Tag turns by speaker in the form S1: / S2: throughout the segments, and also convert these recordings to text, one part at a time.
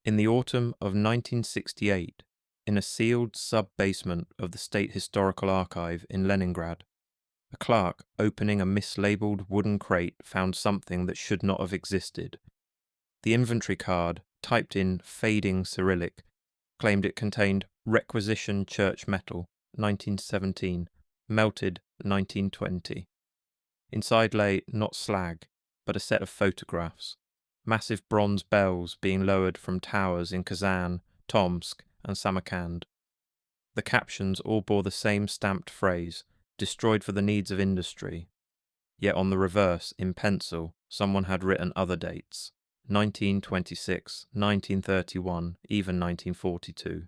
S1: In the autumn of 1968, in a sealed sub-basement of the State Historical Archive in Leningrad, a clerk opening a mislabeled wooden crate found something that should not have existed. The inventory card, typed in fading Cyrillic, claimed it contained requisition church metal, 1917, melted 1920. Inside lay not slag, but a set of photographs, massive bronze bells being lowered from towers in Kazan, Tomsk, and Samarkand. The captions all bore the same stamped phrase, destroyed for the needs of industry. Yet on the reverse, in pencil, someone had written other dates, 1926, 1931, even 1942.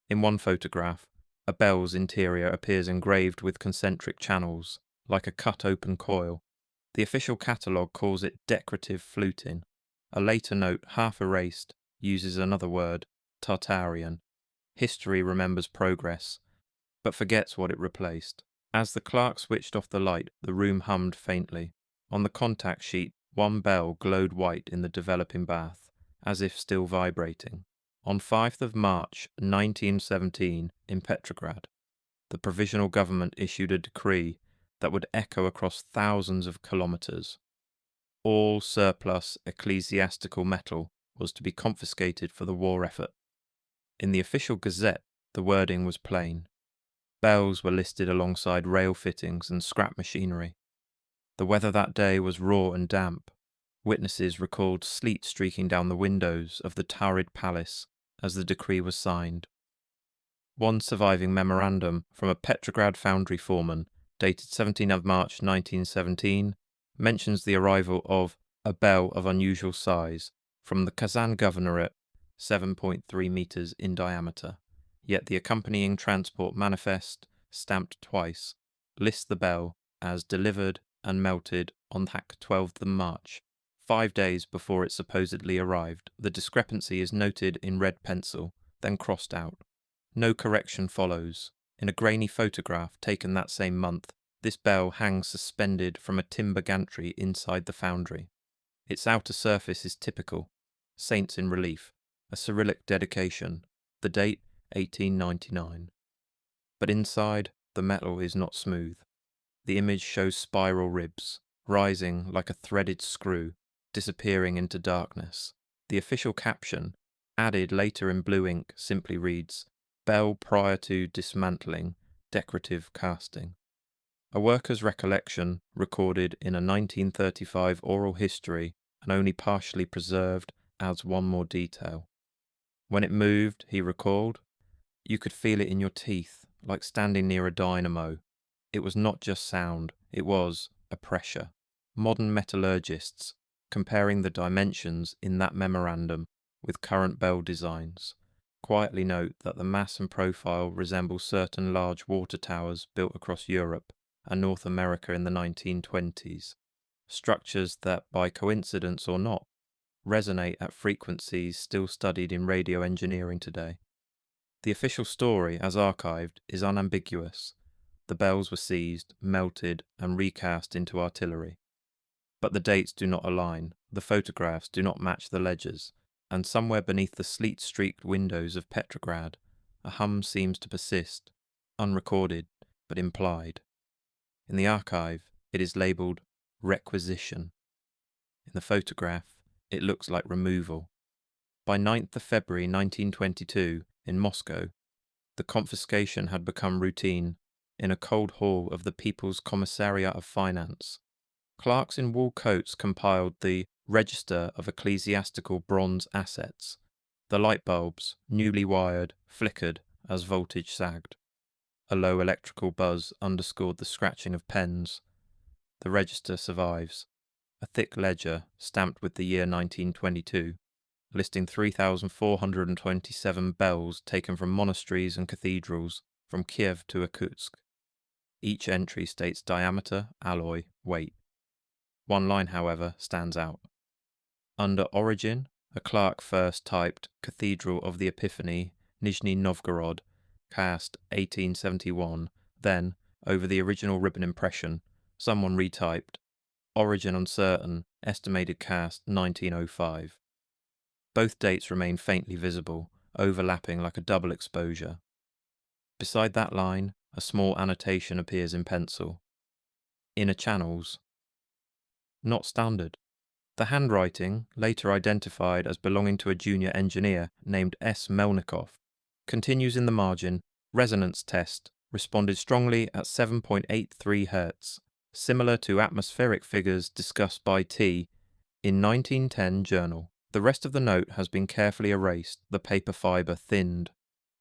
S1: In one photograph, a bell's interior appears engraved with concentric channels, like a cut-open coil. The official catalogue calls it decorative fluting. A later note, half erased, uses another word, Tartarian. History remembers progress, but forgets what it replaced. As the clerk switched off the light, the room hummed faintly. On the contact sheet, one bell glowed white in the developing bath, as if still vibrating. On 5th of March 1917, in Petrograd, the provisional government issued a decree that would echo across thousands of kilometers. All surplus ecclesiastical metal was to be confiscated for the war effort. In the official gazette, the wording was plain. Bells were listed alongside rail fittings and scrap machinery. The weather that day was raw and damp. Witnesses recalled sleet streaking down the windows of the Taurid Palace as the decree was signed. One surviving memorandum from a Petrograd foundry foreman, dated 17th of March 1917, mentions the arrival of a bell of unusual size from the Kazan Governorate, 7.3 meters in diameter. Yet the accompanying transport manifest, stamped twice, lists the bell as delivered and melted on that 12th of March, 5 days before it supposedly arrived. The discrepancy is noted in red pencil, then crossed out. No correction follows. In a grainy photograph taken that same month, this bell hangs suspended from a timber gantry inside the foundry. Its outer surface is typical, saints in relief, a Cyrillic dedication, the date 1899. But inside, the metal is not smooth. The image shows spiral ribs, rising like a threaded screw, disappearing into darkness. The official caption, added later in blue ink, simply reads, "Bell prior to dismantling, decorative casting." A worker's recollection, recorded in a 1935 oral history and only partially preserved, adds one more detail. When it moved, he recalled, you could feel it in your teeth, like standing near a dynamo. It was not just sound, it was a pressure. Modern metallurgists, comparing the dimensions in that memorandum with current bell designs, quietly note that the mass and profile resemble certain large water towers built across Europe and North America in the 1920s, structures that, by coincidence or not, resonate at frequencies still studied in radio engineering today. The official story, as archived, is unambiguous. The bells were seized, melted, and recast into artillery. But the dates do not align, the photographs do not match the ledgers, and somewhere beneath the sleet-streaked windows of Petrograd, a hum seems to persist, unrecorded, but implied. In the archive, it is labelled requisition. In the photograph, it looks like removal. By 9th of February 1922, in Moscow, the confiscation had become routine in a cold hall of the People's Commissariat of Finance. Clerks in wool coats compiled the Register of Ecclesiastical Bronze Assets. The light bulbs, newly wired, flickered as voltage sagged. A low electrical buzz underscored the scratching of pens. The register survives, a thick ledger stamped with the year 1922, listing 3,427 bells taken from monasteries and cathedrals from Kiev to Acoustic. Each entry states diameter, alloy, weight. One line, however, stands out. Under origin, a clerk first typed Cathedral of the Epiphany, Nizhny Novgorod, cast 1871, then, over the original ribbon impression, someone retyped Origin uncertain, estimated cast 1905. Both dates remain faintly visible, overlapping like a double exposure. Beside that line, a small annotation appears in pencil. Inner channels. Not standard. The handwriting, later identified as belonging to a junior engineer named S. Melnikov, continues in the margin. Resonance test responded strongly at 7.83 Hz, similar to atmospheric figures discussed by T in 1910 journal. The rest of the note has been carefully erased, the paper fibre thinned.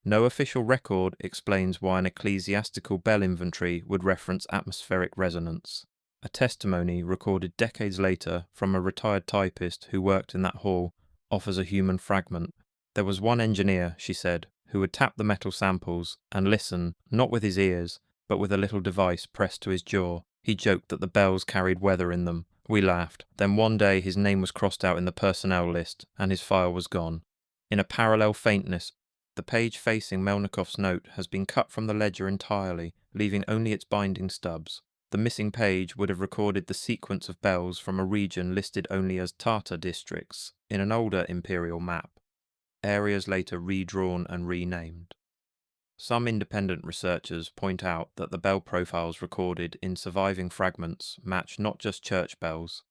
S1: No official record explains why an ecclesiastical bell inventory would reference atmospheric resonance. A testimony recorded decades later from a retired typist who worked in that hall offers a human fragment. There was one engineer, she said, who would tap the metal samples and listen, not with his ears, but with a little device pressed to his jaw. He joked that the bells carried weather in them. We laughed. Then one day his name was crossed out in the personnel list, and his file was gone. In a parallel faintness, the page facing Melnikov's note has been cut from the ledger entirely, leaving only its binding stubs. The missing page would have recorded the sequence of bells from a region listed only as Tartar districts in an older imperial map, areas later redrawn and renamed. Some independent researchers point out that the bell profiles recorded in surviving fragments match not just church bells,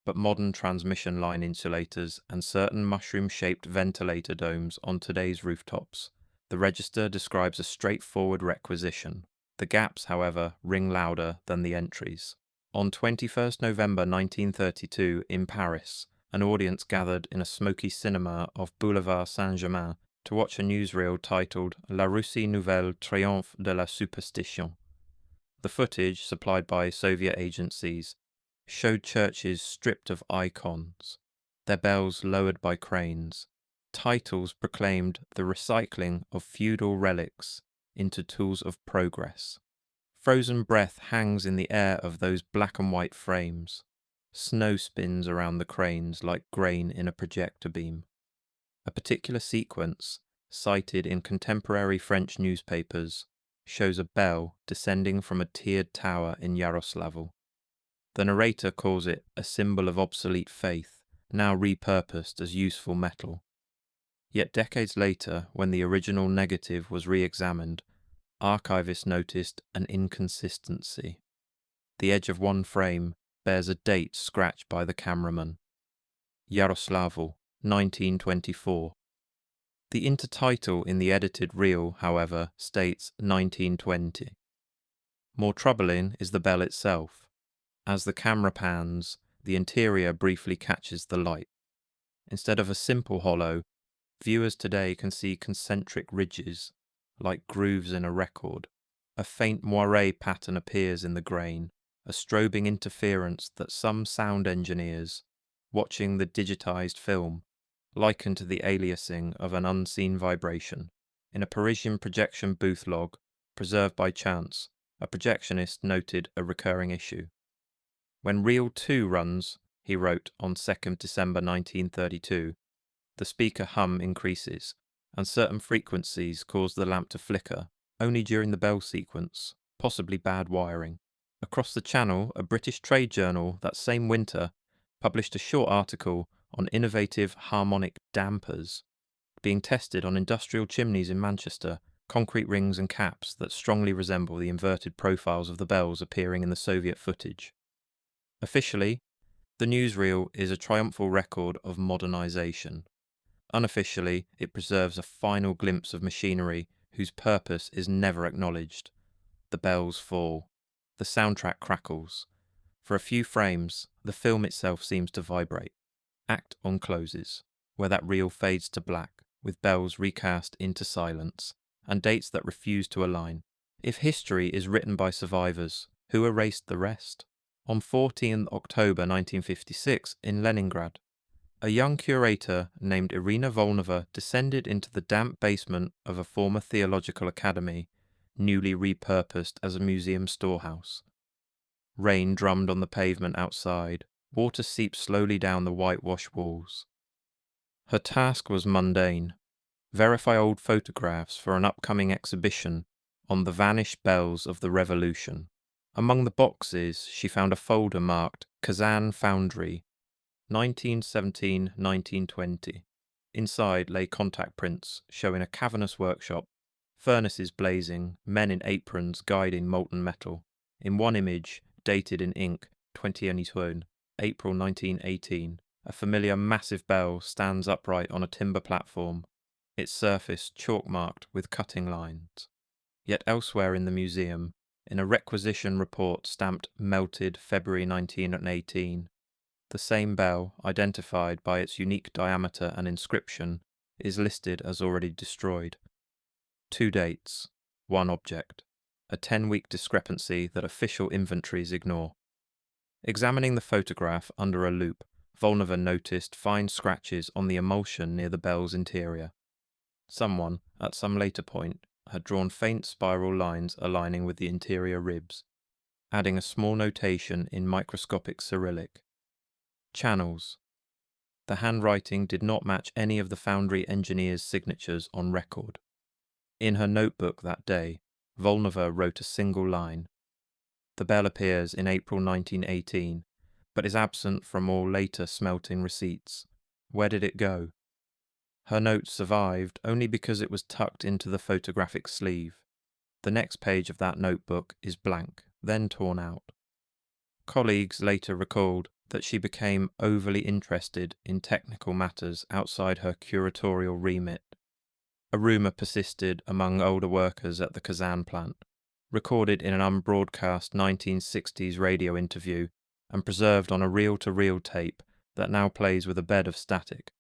S1: but modern transmission line insulators and certain mushroom-shaped ventilator domes on today's rooftops. The register describes a straightforward requisition. The gaps, however, ring louder than the entries. On 21st November 1932 in Paris, an audience gathered in a smoky cinema off Boulevard Saint-Germain to watch a newsreel titled La Russie Nouvelle Triomphe de la Superstition. The footage, supplied by Soviet agencies, showed churches stripped of icons, their bells lowered by cranes. Titles proclaimed the recycling of feudal relics into tools of progress. Frozen breath hangs in the air of those black and white frames. Snow spins around the cranes like grain in a projector beam. A particular sequence, cited in contemporary French newspapers, shows a bell descending from a tiered tower in Yaroslavl. The narrator calls it a symbol of obsolete faith, now repurposed as useful metal. Yet decades later, when the original negative was re-examined, archivists noticed an inconsistency. The edge of one frame bears a date scratched by the cameraman. Yaroslavl, 1924. The intertitle in the edited reel, however, states 1920. More troubling is the bell itself. As the camera pans, the interior briefly catches the light. Instead of a simple hollow, viewers today can see concentric ridges, like grooves in a record. A faint moiré pattern appears in the grain, a strobing interference that some sound engineers, watching the digitized film, liken to the aliasing of an unseen vibration. In a Parisian projection booth log, preserved by chance, a projectionist noted a recurring issue. When Reel 2 runs, he wrote on 2nd December 1932, the speaker hum increases, and certain frequencies cause the lamp to flicker, only during the bell sequence, possibly bad wiring. Across the channel, a British trade journal that same winter published a short article on innovative harmonic dampers being tested on industrial chimneys in Manchester, concrete rings and caps that strongly resemble the inverted profiles of the bells appearing in the Soviet footage. Officially, the newsreel is a triumphal record of modernization. Unofficially, it preserves a final glimpse of machinery whose purpose is never acknowledged. The bells fall. The soundtrack crackles. For a few frames, the film itself seems to vibrate. Act on closes, where that reel fades to black, with bells recast into silence, and dates that refuse to align. If history is written by survivors, who erased the rest? On 14 October 1956 in Leningrad, a young curator named Irina Volnova descended into the damp basement of a former theological academy, newly repurposed as a museum storehouse. Rain drummed on the pavement outside, water seeped slowly down the whitewashed walls. Her task was mundane: verify old photographs for an upcoming exhibition on the vanished bells of the Revolution. Among the boxes, she found a folder marked Kazan Foundry, 1917-1920. Inside lay contact prints showing a cavernous workshop, furnaces blazing, men in aprons guiding molten metal. In one image, dated in ink, 2022, April 1918, a familiar massive bell stands upright on a timber platform, its surface chalk-marked with cutting lines. Yet elsewhere in the museum, in a requisition report stamped melted February 1918, the same bell, identified by its unique diameter and inscription, is listed as already destroyed. 2 dates, 1 object, a 10-week discrepancy that official inventories ignore. Examining the photograph under a loupe, Volnova noticed fine scratches on the emulsion near the bell's interior. Someone, at some later point, had drawn faint spiral lines aligning with the interior ribs, adding a small notation in microscopic Cyrillic. Channels. The handwriting did not match any of the foundry engineers' signatures on record. In her notebook that day, Volnova wrote a single line. The bell appears in April 1918, but is absent from all later smelting receipts. Where did it go? Her note survived only because it was tucked into the photographic sleeve. The next page of that notebook is blank, then torn out. Colleagues later recalled that she became overly interested in technical matters outside her curatorial remit. A rumour persisted among older workers at the Kazan plant, recorded in an unbroadcast 1960s radio interview and preserved on a reel-to-reel tape that now plays with a bed of static.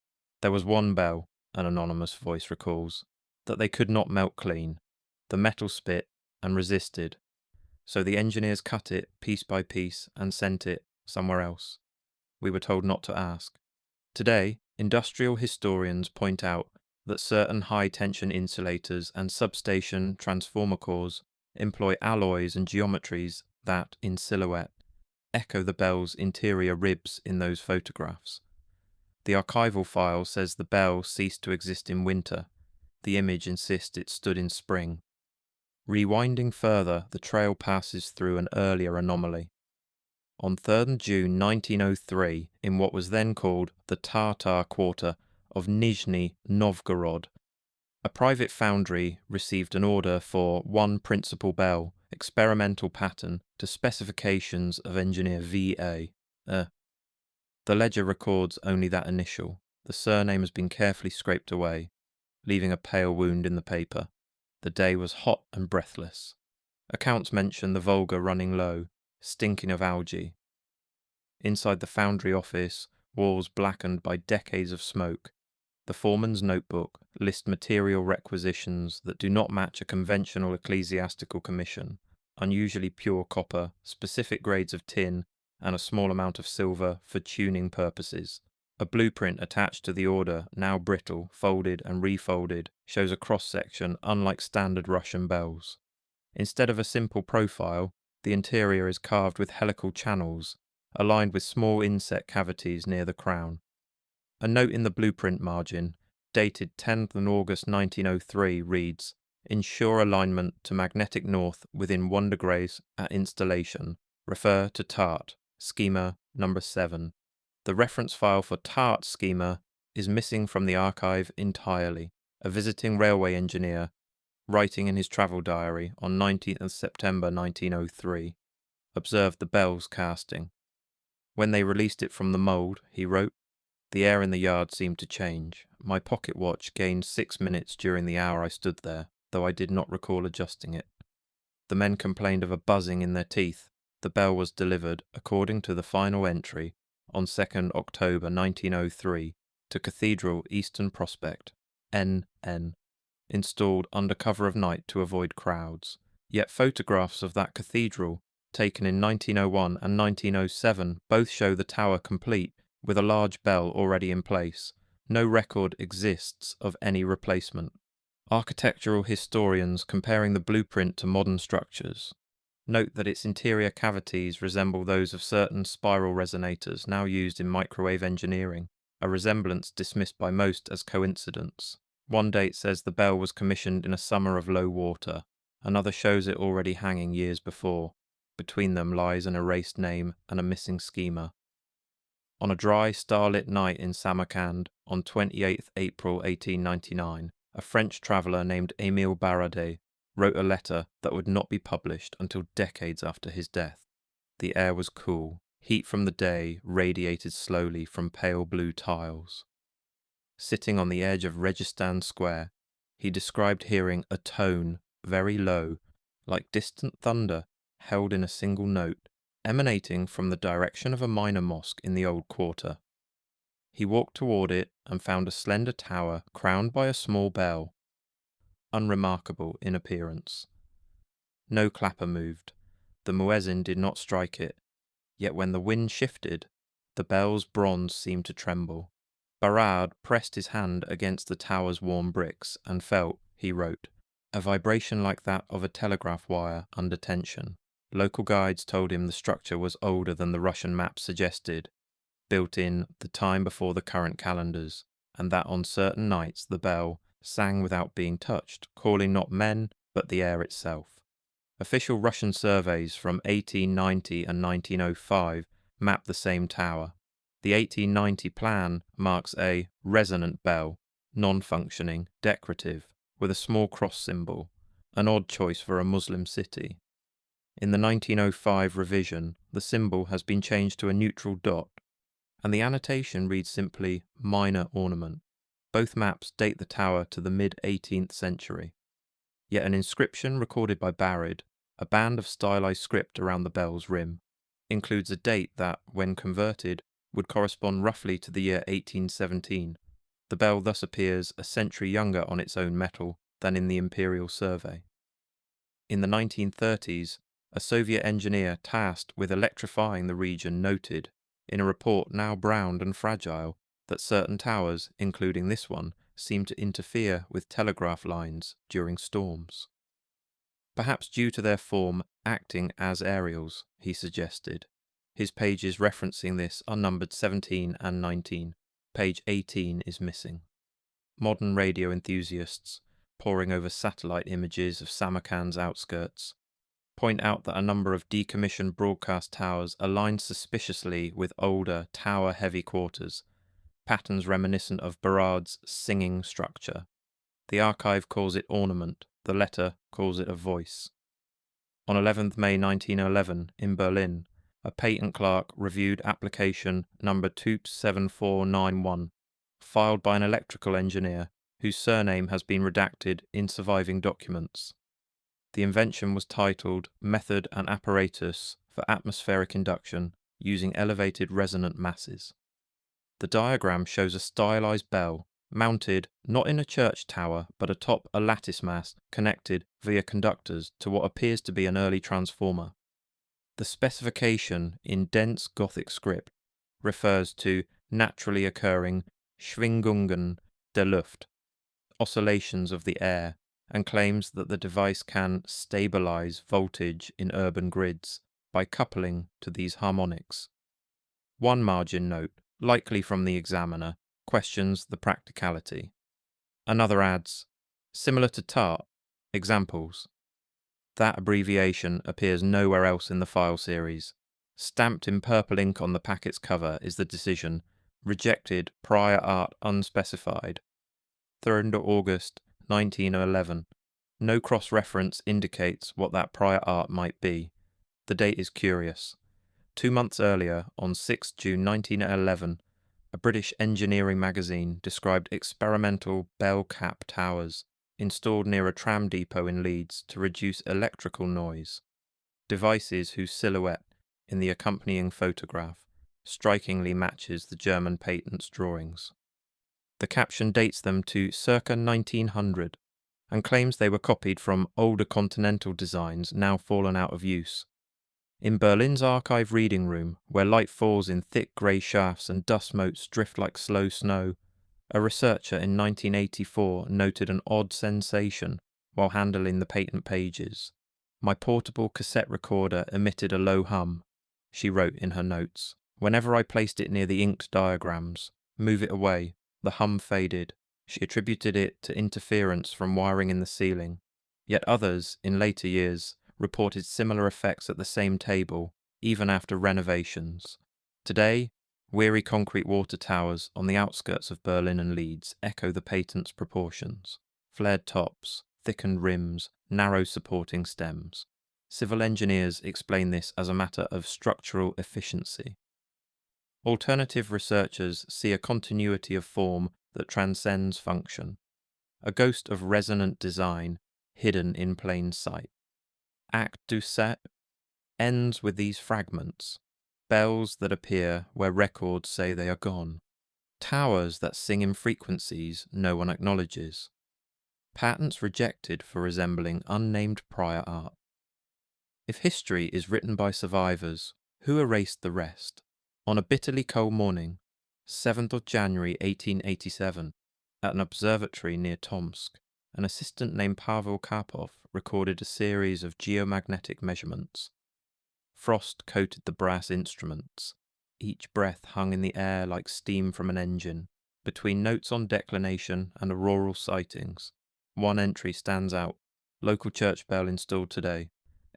S1: There was one bell, an anonymous voice recalls, that they could not melt clean. The metal spit and resisted, so the engineers cut it piece by piece and sent it somewhere else. We were told not to ask. Today, industrial historians point out that certain high-tension insulators and substation transformer cores employ alloys and geometries that, in silhouette, echo the bell's interior ribs in those photographs. The archival file says the bell ceased to exist in winter. The image insists it stood in spring. Rewinding further, the trail passes through an earlier anomaly. On 3rd June 1903, in what was then called the Tartar quarter of Nizhny Novgorod, a private foundry received an order for one principal bell, experimental pattern to specifications of engineer V.A. The ledger records only that initial. The surname has been carefully scraped away, leaving a pale wound in the paper. The day was hot and breathless. Accounts mention the Volga running low, stinking of algae. Inside the foundry office, walls blackened by decades of smoke, the foreman's notebook lists material requisitions that do not match a conventional ecclesiastical commission: unusually pure copper, specific grades of tin, and a small amount of silver for tuning purposes. A blueprint attached to the order, now brittle, folded and refolded, shows a cross-section unlike standard Russian bells. Instead of a simple profile, the interior is carved with helical channels, aligned with small inset cavities near the crown. A note in the blueprint margin, dated 10th August 1903, reads, "Ensure alignment to magnetic north within 1 degrees at installation. Refer to TART, schema number 7. The reference file for TART schema is missing from the archive entirely. A visiting railway engineer, writing in his travel diary on 19th of September 1903, observed the bells casting. When they released it from the mould, he wrote, the air in the yard seemed to change. My pocket watch gained 6 minutes during the hour I stood there, though I did not recall adjusting it. The men complained of a buzzing in their teeth. The bell was delivered, according to the final entry, on 2nd October 1903, to Cathedral Eastern Prospect, NN, installed under cover of night to avoid crowds. Yet photographs of that cathedral, taken in 1901 and 1907, both show the tower complete, with a large bell already in place. No record exists of any replacement. Architectural historians comparing the blueprint to modern structures note that its interior cavities resemble those of certain spiral resonators now used in microwave engineering, a resemblance dismissed by most as coincidence. One date says the bell was commissioned in a summer of low water, another shows it already hanging years before. Between them lies an erased name and a missing schema. On a dry, starlit night in Samarkand on 28 April 1899, a French traveller named Émile Baradet wrote a letter that would not be published until decades after his death. The air was cool. Heat from the day radiated slowly from pale blue tiles. Sitting on the edge of Registan Square, he described hearing a tone, very low, like distant thunder, held in a single note, emanating from the direction of a minor mosque in the old quarter. He walked toward it and found a slender tower crowned by a small bell, unremarkable in appearance. No clapper moved. The muezzin did not strike it, yet when the wind shifted, the bell's bronze seemed to tremble. Barrard pressed his hand against the tower's warm bricks and felt, he wrote, a vibration like that of a telegraph wire under tension. Local guides told him the structure was older than the Russian map suggested, built in the time before the current calendars, and that on certain nights the bell sang without being touched, calling not men, but the air itself. Official Russian surveys from 1890 and 1905 map the same tower. The 1890 plan marks a resonant bell, non-functioning, decorative, with a small cross symbol, an odd choice for a Muslim city. In the 1905 revision, the symbol has been changed to a neutral dot, and the annotation reads simply minor ornament. Both maps date the tower to the mid-18th century. Yet an inscription recorded by Barrard, a band of stylized script around the bell's rim, includes a date that, when converted, would correspond roughly to the year 1817. The bell thus appears a century younger on its own metal than in the imperial survey. In the 1930s, a Soviet engineer tasked with electrifying the region noted, in a report now browned and fragile, that certain towers, including this one, seem to interfere with telegraph lines during storms. Perhaps due to their form acting as aerials, he suggested. His pages referencing this are numbered 17 and 19. Page 18 is missing. Modern radio enthusiasts, poring over satellite images of Samarkand's outskirts, point out that a number of decommissioned broadcast towers align suspiciously with older tower-heavy quarters, patterns reminiscent of Barrard's singing structure. The archive calls it ornament, the letter calls it a voice. On 11th May 1911, in Berlin, a patent clerk reviewed application number 27491, filed by an electrical engineer whose surname has been redacted in surviving documents. The invention was titled Method and Apparatus for Atmospheric Induction Using Elevated Resonant Masses. The diagram shows a stylized bell, mounted not in a church tower but atop a lattice mast connected via conductors to what appears to be an early transformer. The specification in dense Gothic script refers to naturally occurring Schwingungen der Luft, oscillations of the air, and claims that the device can stabilize voltage in urban grids by coupling to these harmonics. One margin note, likely from the examiner, questions the practicality. Another adds, similar to TART, examples. That abbreviation appears nowhere else in the file series. Stamped in purple ink on the packet's cover is the decision, rejected prior art unspecified. 3rd August 1911. No cross-reference indicates what that prior art might be. The date is curious. 2 months earlier, on 6 June 1911, a British engineering magazine described experimental bell cap towers installed near a tram depot in Leeds to reduce electrical noise, devices whose silhouette, in the accompanying photograph, strikingly matches the German patent's drawings. The caption dates them to circa 1900 and claims they were copied from older continental designs now fallen out of use. In Berlin's archive reading room, where light falls in thick grey shafts and dust motes drift like slow snow, a researcher in 1984 noted an odd sensation while handling the patent pages. My portable cassette recorder emitted a low hum, she wrote in her notes. Whenever I placed it near the inked diagrams, move it away, the hum faded. She attributed it to interference from wiring in the ceiling. Yet others, in later years, reported similar effects at the same table, even after renovations. Today, Weary concrete water towers on the outskirts of Berlin and Leeds echo the patent's proportions. Flared tops, thickened rims, narrow supporting stems. Civil engineers explain this as a matter of structural efficiency. Alternative researchers see a continuity of form that transcends function, a ghost of resonant design hidden in plain sight. Acte du set ends with these fragments, bells that appear where records say they are gone, towers that sing in frequencies no one acknowledges, patents rejected for resembling unnamed prior art. If history is written by survivors, who erased the rest? On a bitterly cold morning, 7th of January 1887, at an observatory near Tomsk, an assistant named Pavel Karpov recorded a series of geomagnetic measurements. Frost coated the brass instruments. Each breath hung in the air like steam from an engine. Between notes on declination and auroral sightings, one entry stands out. Local church bell installed today.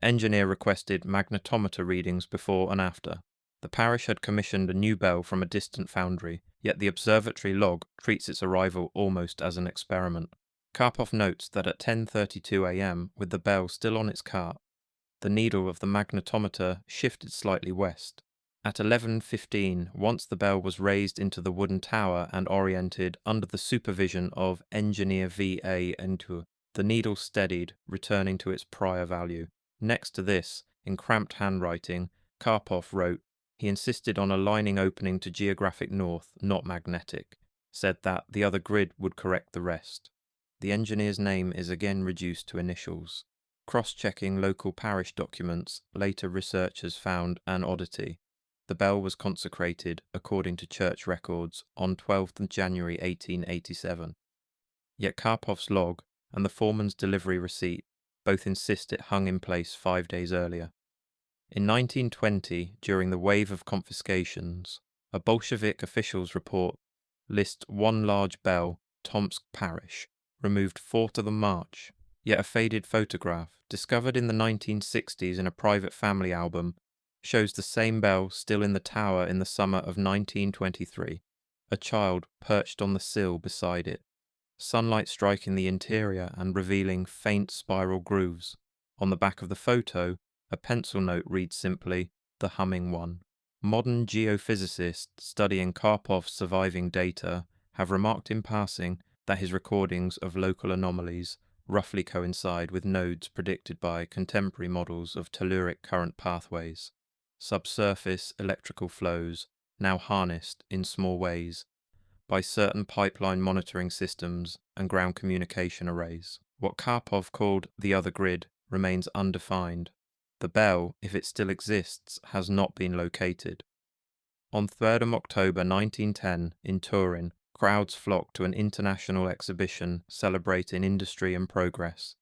S1: Engineer requested magnetometer readings before and after. The parish had commissioned a new bell from a distant foundry, yet the observatory log treats its arrival almost as an experiment. Karpov notes that at 10:32 a.m., with the bell still on its cart, the needle of the magnetometer shifted slightly west. At 11:15, once the bell was raised into the wooden tower and oriented under the supervision of engineer V.A. Entur, the needle steadied, returning to its prior value. Next to this, in cramped handwriting, Karpov wrote, he insisted on aligning opening to geographic north, not magnetic, said that the other grid would correct the rest. The engineer's name is again reduced to initials. Cross-checking local parish documents, later researchers found an oddity. The bell was consecrated, according to church records, on 12th of January 1887. Yet Karpov's log and the foreman's delivery receipt both insist it hung in place 5 days earlier. In 1920, during the wave of confiscations, a Bolshevik official's report lists one large bell, Tomsk Parish, removed 4th of the March. Yet a faded photograph, discovered in the 1960s in a private family album, shows the same bell still in the tower in the summer of 1923, a child perched on the sill beside it, sunlight striking the interior and revealing faint spiral grooves. On the back of the photo, a pencil note reads simply, "The Humming One." Modern geophysicists studying Karpov's surviving data have remarked in passing that his recordings of local anomalies roughly coincide with nodes predicted by contemporary models of telluric current pathways, subsurface electrical flows now harnessed in small ways by certain pipeline monitoring systems and ground communication arrays. What Karpov called the other grid remains undefined. The bell, if it still exists, has not been located. On 3rd of October 1910, in Turin, crowds flocked to an international exhibition celebrating industry and progress.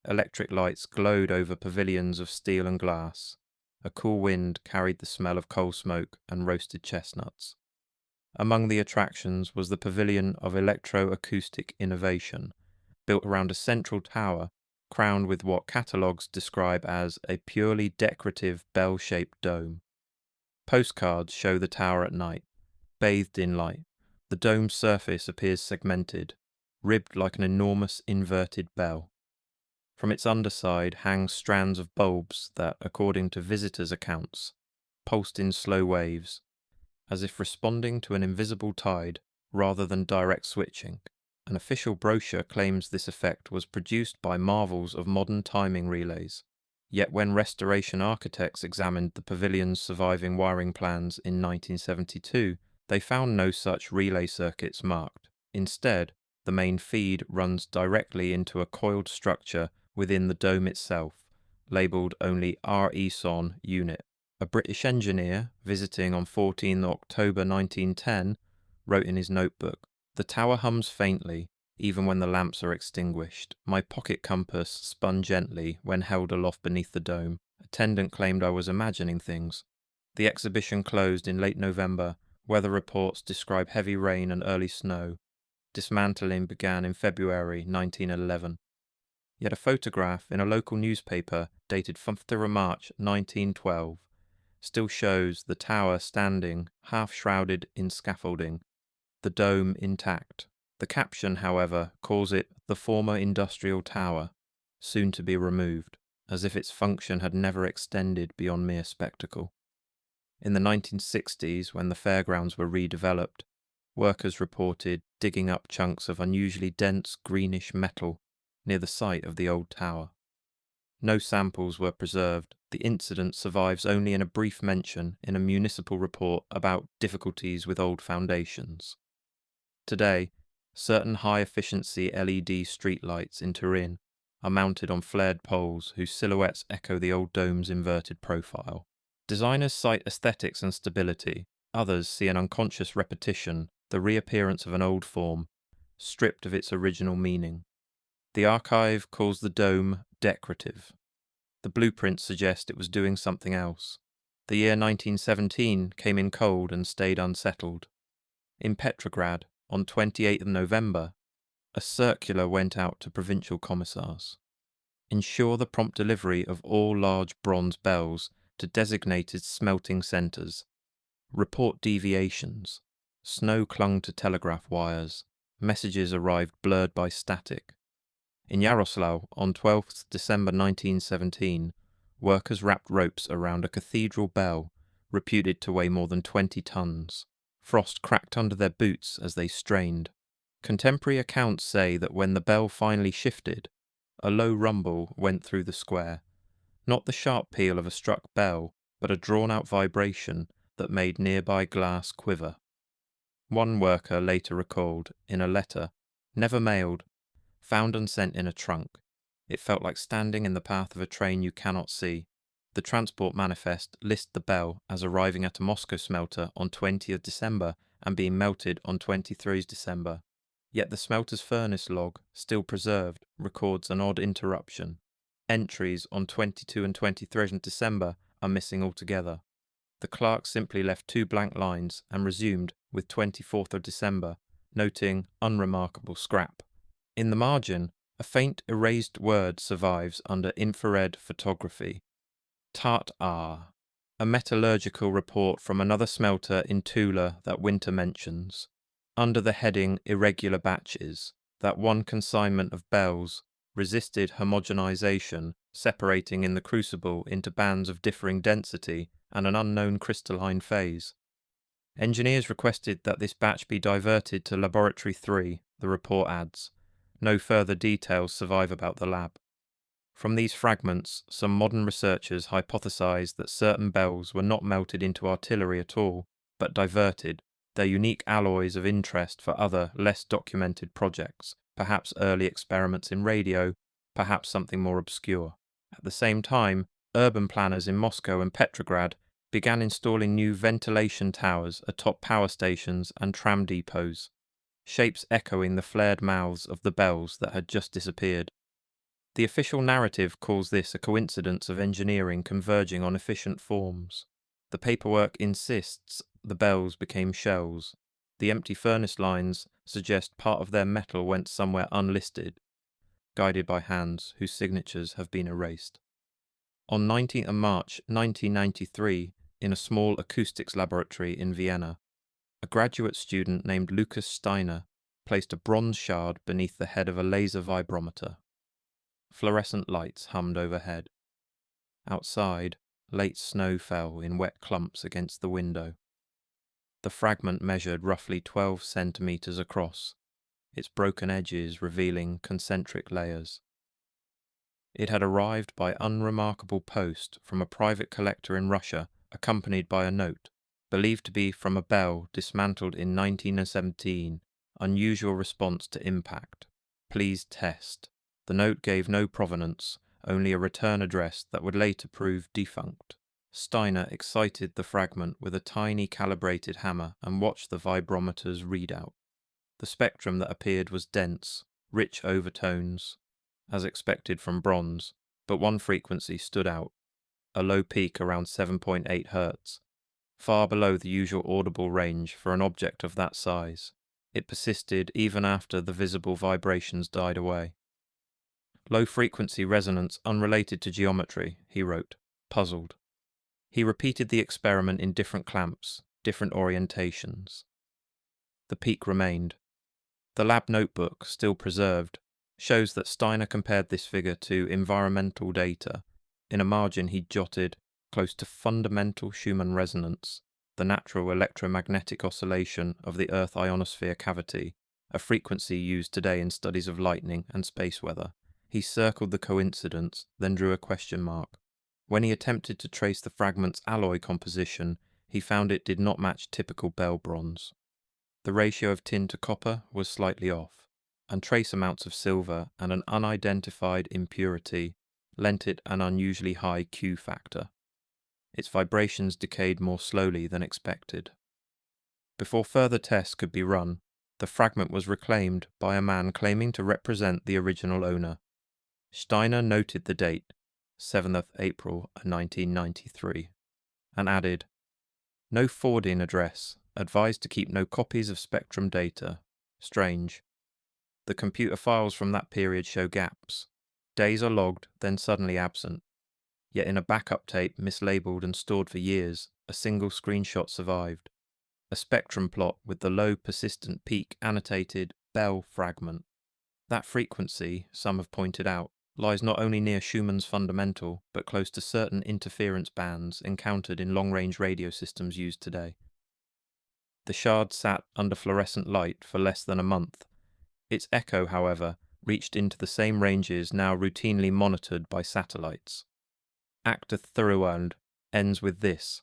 S1: Electric lights glowed over pavilions of steel and glass. A cool wind carried the smell of coal smoke and roasted chestnuts. Among the attractions was the pavilion of electro-acoustic innovation, built around a central tower crowned with what catalogues describe as a purely decorative bell-shaped dome. Postcards show the tower at night, bathed in light. The dome's surface appears segmented, ribbed like an enormous inverted bell. From its underside hang strands of bulbs that, according to visitors' accounts, pulsed in slow waves, as if responding to an invisible tide rather than direct switching. An official brochure claims this effect was produced by marvels of modern timing relays. Yet when restoration architects examined the pavilion's surviving wiring plans in 1972, they found no such relay circuits marked. Instead, the main feed runs directly into a coiled structure within the dome itself, labelled only RESON unit. A British engineer, visiting on 14 October 1910, wrote in his notebook, "The tower hums faintly, even when the lamps are extinguished. My pocket compass spun gently when held aloft beneath the dome. Attendant claimed I was imagining things." The exhibition closed in late November. Weather reports describe heavy rain and early snow. Dismantling began in February 1911. Yet a photograph in a local newspaper dated 5th of March 1912 still shows the tower standing, half-shrouded in scaffolding, the dome intact. The caption, however, calls it the former industrial tower, soon to be removed, as if its function had never extended beyond mere spectacle. In the 1960s, when the fairgrounds were redeveloped, workers reported digging up chunks of unusually dense greenish metal near the site of the old tower. No samples were preserved. The incident survives only in a brief mention in a municipal report about difficulties with old foundations. Today, certain high-efficiency LED streetlights in Turin are mounted on flared poles whose silhouettes echo the old dome's inverted profile. Designers cite aesthetics and stability. Others see an unconscious repetition, the reappearance of an old form, stripped of its original meaning. The archive calls the dome decorative. The blueprints suggest it was doing something else. The year 1917 came in cold and stayed unsettled. In Petrograd, on 28th November, a circular went out to provincial commissars. Ensure the prompt delivery of all large bronze bells to designated smelting centres. Report deviations. Snow clung to telegraph wires. Messages arrived blurred by static. In Yaroslavl, on 12th December 1917, workers wrapped ropes around a cathedral bell reputed to weigh more than 20 tons. Frost cracked under their boots as they strained. Contemporary accounts say that when the bell finally shifted, a low rumble went through the square. Not the sharp peal of a struck bell, but a drawn-out vibration that made nearby glass quiver. One worker later recalled, in a letter, never mailed, found and sent in a trunk. It felt like standing in the path of a train you cannot see. The transport manifest lists the bell as arriving at a Moscow smelter on 20th December and being melted on 23rd December. Yet the smelter's furnace log, still preserved, records an odd interruption. Entries on 22 and 23rd December are missing altogether. The clerk simply left 2 blank lines and resumed with 24th of December, noting unremarkable scrap. In the margin, a faint erased word survives under infrared photography. Tartaria, a metallurgical report from another smelter in Tula that Winter mentions. Under the heading Irregular Batches, that one consignment of bells resisted homogenization, separating in the crucible into bands of differing density and an unknown crystalline phase. Engineers requested that this batch be diverted to Laboratory 3, the report adds. No further details survive about the lab. From these fragments, some modern researchers hypothesize that certain bells were not melted into artillery at all, but diverted, their unique alloys of interest for other, less documented projects, perhaps early experiments in radio, perhaps something more obscure. At the same time, urban planners in Moscow and Petrograd began installing new ventilation towers atop power stations and tram depots, shapes echoing the flared mouths of the bells that had just disappeared. The official narrative calls this a coincidence of engineering converging on efficient forms. The paperwork insists the bells became shells. The empty furnace lines suggest part of their metal went somewhere unlisted, guided by hands whose signatures have been erased. On 19th March 1993, in a small acoustics laboratory in Vienna, a graduate student named Lucas Steiner placed a bronze shard beneath the head of a laser vibrometer. Fluorescent lights hummed overhead. Outside, late snow fell in wet clumps against the window. The fragment measured roughly 12 centimeters across, its broken edges revealing concentric layers. It had arrived by unremarkable post from a private collector in Russia, accompanied by a note, believed to be from a bell dismantled in 1917, unusual response to impact. Please test. The note gave no provenance, only a return address that would later prove defunct. Steiner excited the fragment with a tiny calibrated hammer and watched the vibrometer's readout. The spectrum that appeared was dense, rich overtones, as expected from bronze, but one frequency stood out, a low peak around 7.8 Hz, far below the usual audible range for an object of that size. It persisted even after the visible vibrations died away. Low-frequency resonance unrelated to geometry, he wrote, puzzled. He repeated the experiment in different clamps, different orientations. The peak remained. The lab notebook, still preserved, shows that Steiner compared this figure to environmental data. In a margin he jotted, close to fundamental Schumann resonance, the natural electromagnetic oscillation of the Earth ionosphere cavity, a frequency used today in studies of lightning and space weather. He circled the coincidence, then drew a question mark. When he attempted to trace the fragment's alloy composition, he found it did not match typical Bell bronze. The ratio of tin to copper was slightly off, and trace amounts of silver and an unidentified impurity lent it an unusually high Q factor. Its vibrations decayed more slowly than expected. Before further tests could be run, the fragment was reclaimed by a man claiming to represent the original owner. Steiner noted the date, 7th April 1993, and added, "No forwarding address, advised to keep no copies of spectrum data. Strange. The computer files from that period show gaps. Days are logged, then suddenly absent. Yet in a backup tape mislabeled and stored for years, a single screenshot survived. A spectrum plot with the low persistent peak annotated Bell fragment. That frequency, some have pointed out, lies not only near Schumann's fundamental, but close to certain interference bands encountered in long-range radio systems used today. The shard sat under fluorescent light for less than a month. Its echo, however, reached into the same ranges now routinely monitored by satellites. Actor Thurwald ends with this: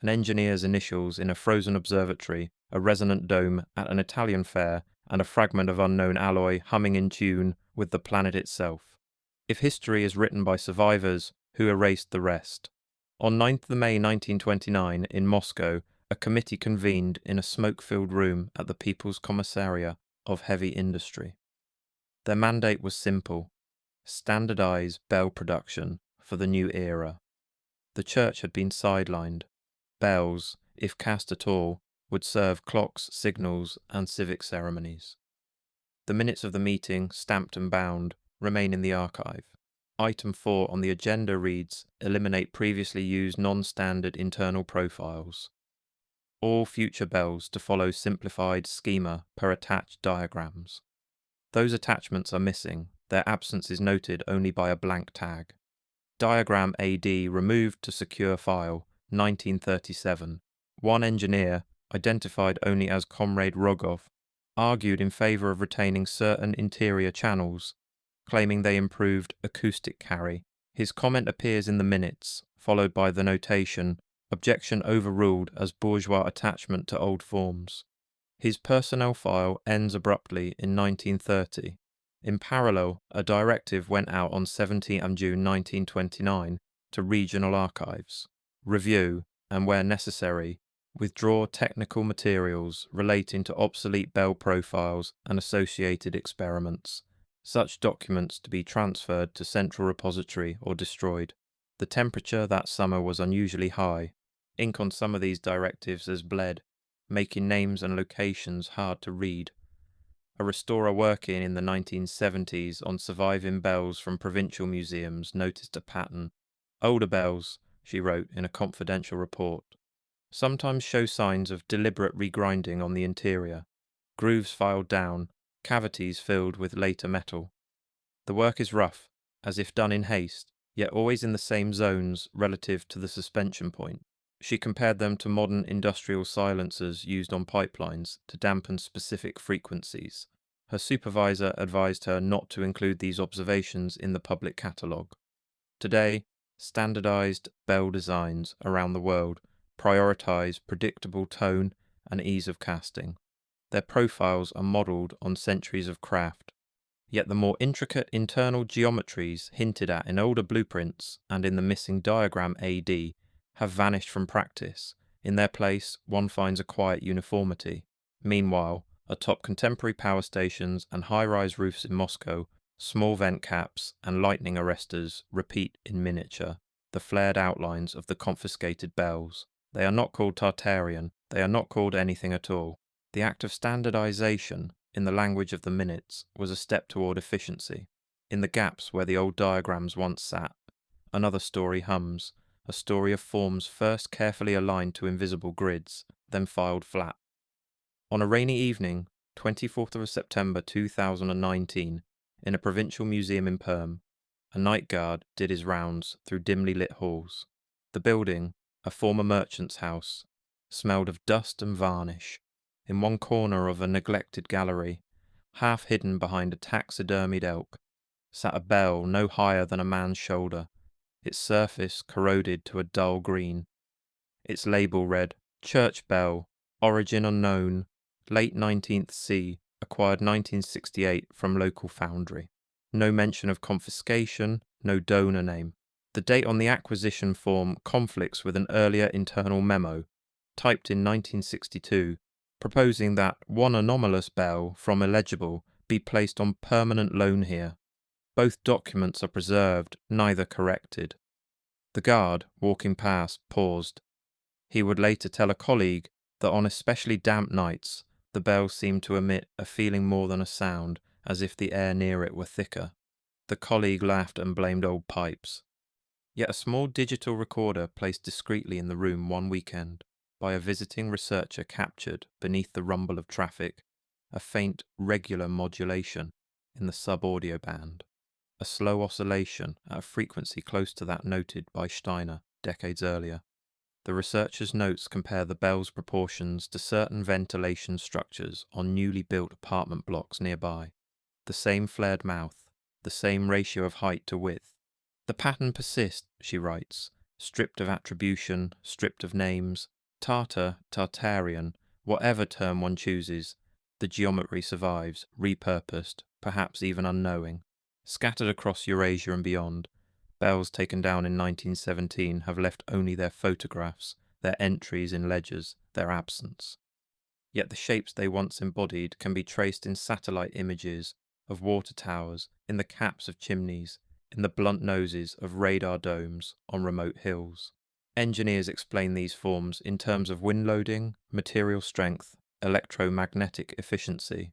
S1: an engineer's initials in a frozen observatory, a resonant dome at an Italian fair, and a fragment of unknown alloy humming in tune with the planet itself. If history is written by survivors, who erased the rest? On 9th May 1929, in Moscow, a committee convened in a smoke-filled room at the People's Commissariat of Heavy Industry. Their mandate was simple: standardize Bell production for the new era. The church had been sidelined. Bells, if cast at all, would serve clocks, signals, and civic ceremonies. The minutes of the meeting, stamped and bound, remain in the archive. Item 4 on the agenda reads, eliminate previously used non-standard internal profiles. All future bells to follow simplified schema per attached diagrams. Those attachments are missing, their absence is noted only by a blank tag. Diagram AD removed to secure file, 1937. One engineer, identified only as Comrade Rogov, argued in favour of retaining certain interior channels, claiming they improved acoustic carry. His comment appears in the minutes, followed by the notation, objection overruled as bourgeois attachment to old forms. His personnel file ends abruptly in 1930. In parallel, a directive went out on 17th June 1929 to regional archives. Review, and where necessary, withdraw technical materials relating to obsolete Bell profiles and associated experiments. Such documents to be transferred to central repository or destroyed. The temperature that summer was unusually high. Ink on some of these directives has bled, making names and locations hard to read. A restorer working in the 1970s on surviving bells from provincial museums noticed a pattern. Older bells, she wrote in a confidential report, sometimes show signs of deliberate regrinding on the interior, grooves filed down, cavities filled with later metal. The work is rough, as if done in haste, yet always in the same zones relative to the suspension point. She compared them to modern industrial silencers used on pipelines to dampen specific frequencies. Her supervisor advised her not to include these observations in the public catalogue. Today, standardized Bell designs around the world prioritize predictable tone and ease of casting. Their profiles are modelled on centuries of craft, yet the more intricate internal geometries hinted at in older blueprints and in the missing diagram AD have vanished from practice. In their place, one finds a quiet uniformity. Meanwhile, atop contemporary power stations and high-rise roofs in Moscow, small vent caps and lightning arresters repeat in miniature the flared outlines of the confiscated bells. They are not called Tartarian, they are not called anything at all. The act of standardization, in the language of the minutes, was a step toward efficiency. In the gaps where the old diagrams once sat, another story hums, a story of forms first carefully aligned to invisible grids, then filed flat. On a rainy evening, 24th of September 2019, in a provincial museum in Perm, a night guard did his rounds through dimly lit halls. The building, a former merchant's house, smelled of dust and varnish. In one corner of a neglected gallery, half hidden behind a taxidermied elk, sat a bell no higher than a man's shoulder, its surface corroded to a dull green. Its label read, Church Bell, Origin Unknown, Late 19th C, acquired 1968 from local foundry. No mention of confiscation, no donor name. The date on the acquisition form conflicts with an earlier internal memo, typed in 1962, proposing that one anomalous bell from illegible be placed on permanent loan here. Both documents are preserved, neither corrected. The guard, walking past, paused. He would later tell a colleague that on especially damp nights, the bell seemed to emit a feeling more than a sound, as if the air near it were thicker. The colleague laughed and blamed old pipes. Yet a small digital recorder placed discreetly in the room one weekend by a visiting researcher captured, beneath the rumble of traffic, a faint, regular modulation in the sub-audio band, a slow oscillation at a frequency close to that noted by Steiner decades earlier. The researcher's notes compare the bell's proportions to certain ventilation structures on newly built apartment blocks nearby. The same flared mouth, the same ratio of height to width. The pattern persists, she writes, stripped of attribution, stripped of names, Tartarian, whatever term one chooses, the geometry survives, repurposed, perhaps even unknowing. Scattered across Eurasia and beyond, bells taken down in 1917 have left only their photographs, their entries in ledgers, their absence. Yet the shapes they once embodied can be traced in satellite images of water towers, in the caps of chimneys, in the blunt noses of radar domes on remote hills. Engineers explain these forms in terms of wind loading, material strength, electromagnetic efficiency.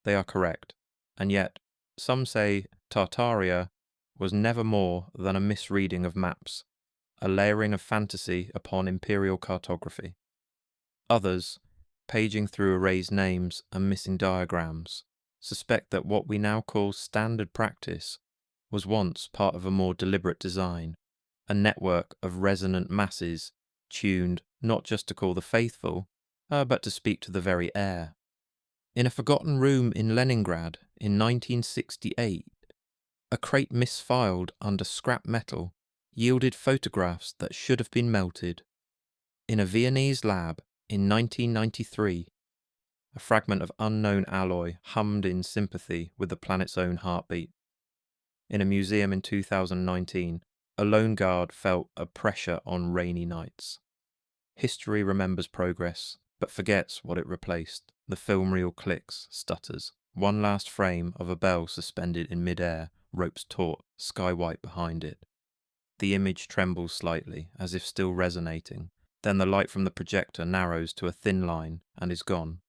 S1: They are correct, and yet some say Tartaria was never more than a misreading of maps, a layering of fantasy upon imperial cartography. Others, paging through erased names and missing diagrams, suspect that what we now call standard practice was once part of a more deliberate design, a network of resonant masses tuned not just to call the faithful, but to speak to the very air. In a forgotten room in Leningrad in 1968, a crate misfiled under scrap metal yielded photographs that should have been melted. In a Viennese lab in 1993, a fragment of unknown alloy hummed in sympathy with the planet's own heartbeat. In a museum in 2019, a lone guard felt a pressure on rainy nights. History remembers progress, but forgets what it replaced. The film reel clicks, stutters. One last frame of a bell suspended in mid-air, ropes taut, sky white behind it. The image trembles slightly, as if still resonating. Then the light from the projector narrows to a thin line and is gone.